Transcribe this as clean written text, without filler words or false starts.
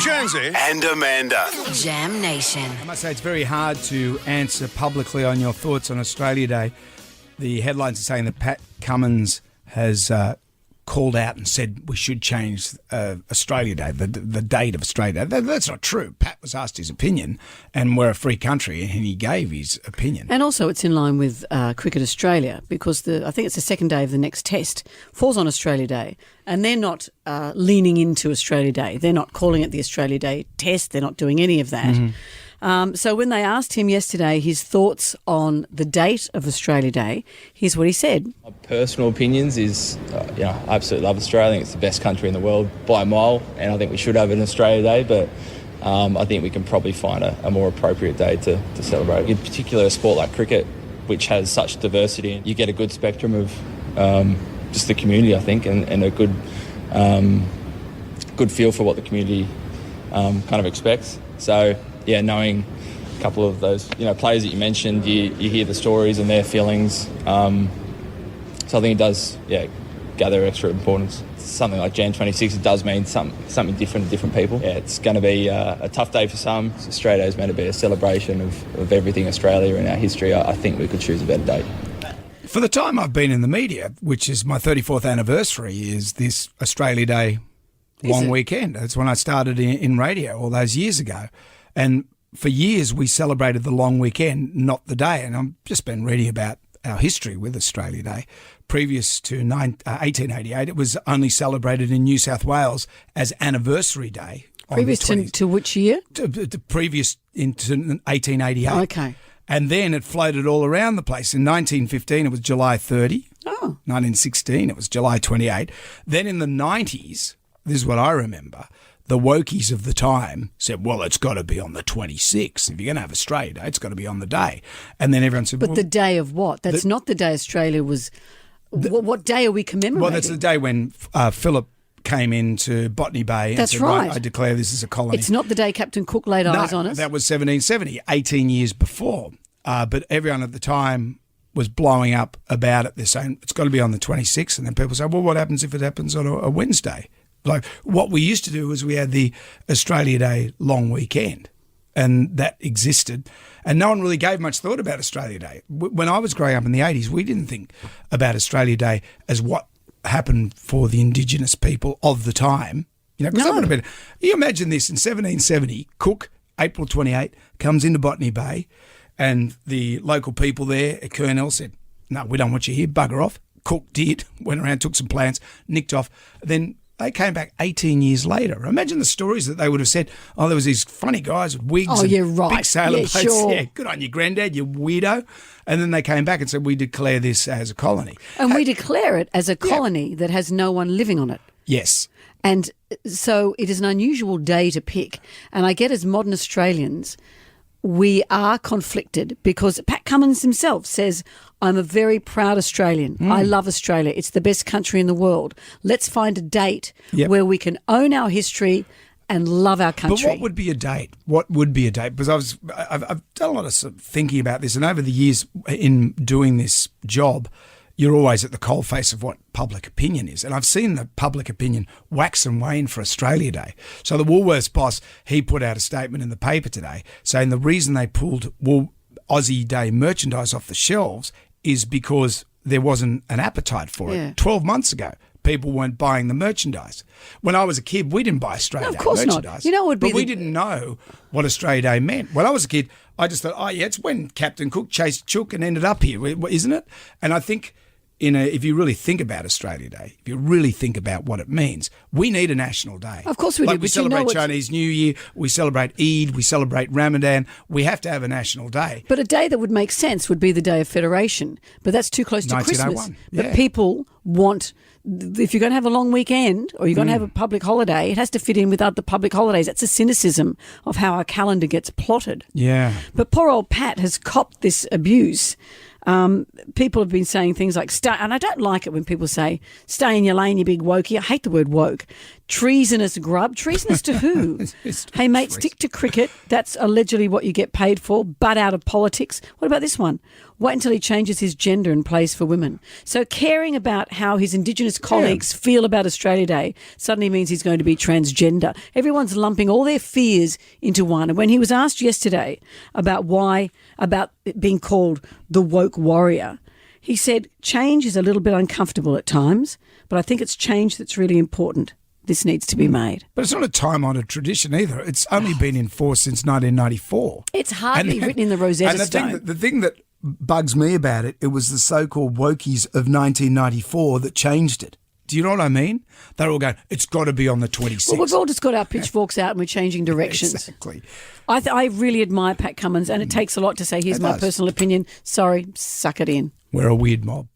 Jonesy and Amanda. Jam Nation. I must say it's very hard to answer publicly on your thoughts on Australia Day. The headlines are saying that Pat Cummins has called out and said we should change Australia Day, the date of Australia Day. That's not true. Pat was asked his opinion, and we're a free country, and he gave his opinion. And also it's in line with Cricket Australia, because I think it's the second day of the next test falls on Australia Day, and they're not leaning into Australia Day. They're not calling it the Australia Day test. They're not doing any of that. Mm-hmm. So when they asked him yesterday his thoughts on the date of Australia Day, here's what he said. My personal opinions is, I absolutely love Australia. I think it's the best country in the world by a mile, and I think we should have an Australia Day, but I think we can probably find a more appropriate day to celebrate. In particular, a sport like cricket, which has such diversity, you get a good spectrum of just the community, I think, and a good feel for what the community kind of expects. So, yeah, knowing a couple of those, players that you mentioned, you hear the stories and their feelings. So I think it does, gather extra importance. Something like Jan 26, it does mean something different to different people. Yeah, it's going to be a tough day for some. Australia Day is meant to be a celebration of everything Australia and our history. I think we could choose a better date. For the time I've been in the media, which is my 34th anniversary, is this Australia Day long weekend. That's when I started in radio all those years ago. And for years we celebrated the long weekend, not the day. And I've just been reading about our history with Australia Day. Previous to 1888, it was only celebrated in New South Wales as Anniversary Day. Previous to which year? Previous into 1888. Okay. And then it floated all around the place. In 1915, it was July 30. Oh. 1916, it was July 28. Then in the 90s, this is what I remember, the wokies of the time said, well, it's got to be on the 26th. If you're going to have Australia Day, it's got to be on the day. And then everyone said, but the day of what? That's not the day Australia was... What day are we commemorating? Well, that's the day when Phillip came into Botany Bay and said, right, I declare this as a colony. It's not the day Captain Cook laid eyes on us. That was 1770, 18 years before. But everyone at the time was blowing up about it. They're saying, it's got to be on the 26th. And then people say, well, what happens if it happens on a Wednesday? Like what we used to do was we had the Australia Day long weekend, and that existed. And no one really gave much thought about Australia Day. When I was growing up in the 80s, we didn't think about Australia Day as what happened for the Indigenous people of the time. You imagine this in 1770, Cook, April 28, comes into Botany Bay, and the local people there at Kurnell said, no, we don't want you here, bugger off. Cook did, went around, took some plants, nicked off. Then they came back 18 years later. Imagine the stories that they would have said. Oh, there was these funny guys with wigs and big sailor boats. Sure. Yeah, good on you, Grandad, you weirdo. And then they came back and said, we declare this as a colony. And we declare it as a colony that has no one living on it. Yes. And so it is an unusual day to pick. And I get as modern Australians, we are conflicted because Pat Cummins himself says, I'm a very proud Australian. I love Australia. It's the best country in the world. Let's find a date where we can own our history and love our country. But what would be a date? What would be a date? Because I've done a lot of sort of thinking about this, and over the years in doing this job, you're always at the coalface of what public opinion is. And I've seen the public opinion wax and wane for Australia Day. So the Woolworths boss, he put out a statement in the paper today saying the reason they pulled Aussie Day merchandise off the shelves is because there wasn't an appetite for it. 12 months ago, people weren't buying the merchandise. When I was a kid, we didn't buy Australia Day merchandise. Not. You know, it would be but we didn't know what Australia Day meant. When I was a kid, I just thought, it's when Captain Cook chased Chook and ended up here, isn't it? And I think if you really think about Australia Day, if you really think about what it means, we need a national day. Of course we do. We celebrate Chinese New Year, we celebrate Eid, we celebrate Ramadan. We have to have a national day. But a day that would make sense would be the Day of Federation. But that's too close to Christmas. But people want, if you're going to have a long weekend or you're going to have a public holiday, it has to fit in with other public holidays. That's a cynicism of how our calendar gets plotted. Yeah. But poor old Pat has copped this abuse. People have been saying things like, and I don't like it when people say, stay in your lane, you big wokey. I hate the word woke. Treasonous grub. Treasonous to who? Hey, mate, stick to cricket. That's allegedly what you get paid for. Butt out of politics. What about this one? Wait until he changes his gender and plays for women. So caring about how his Indigenous colleagues feel about Australia Day suddenly means he's going to be transgender. Everyone's lumping all their fears into one. And when he was asked yesterday about it being called the woke warrior, he said, change is a little bit uncomfortable at times, but I think it's change that's really important. This needs to be made. But it's not a time-honoured tradition either. It's only been in force since 1994. It's hardly written in the Rosetta Stone. The thing that bugs me about it, it was the so-called wokies of 1994 that changed it. Do you know what I mean? They're all going, it's got to be on the 26th. Well, we've all just got our pitchforks out and we're changing directions. Exactly. I really admire Pat Cummins, and it takes a lot to say, here's my personal opinion. Sorry, suck it in. We're a weird mob.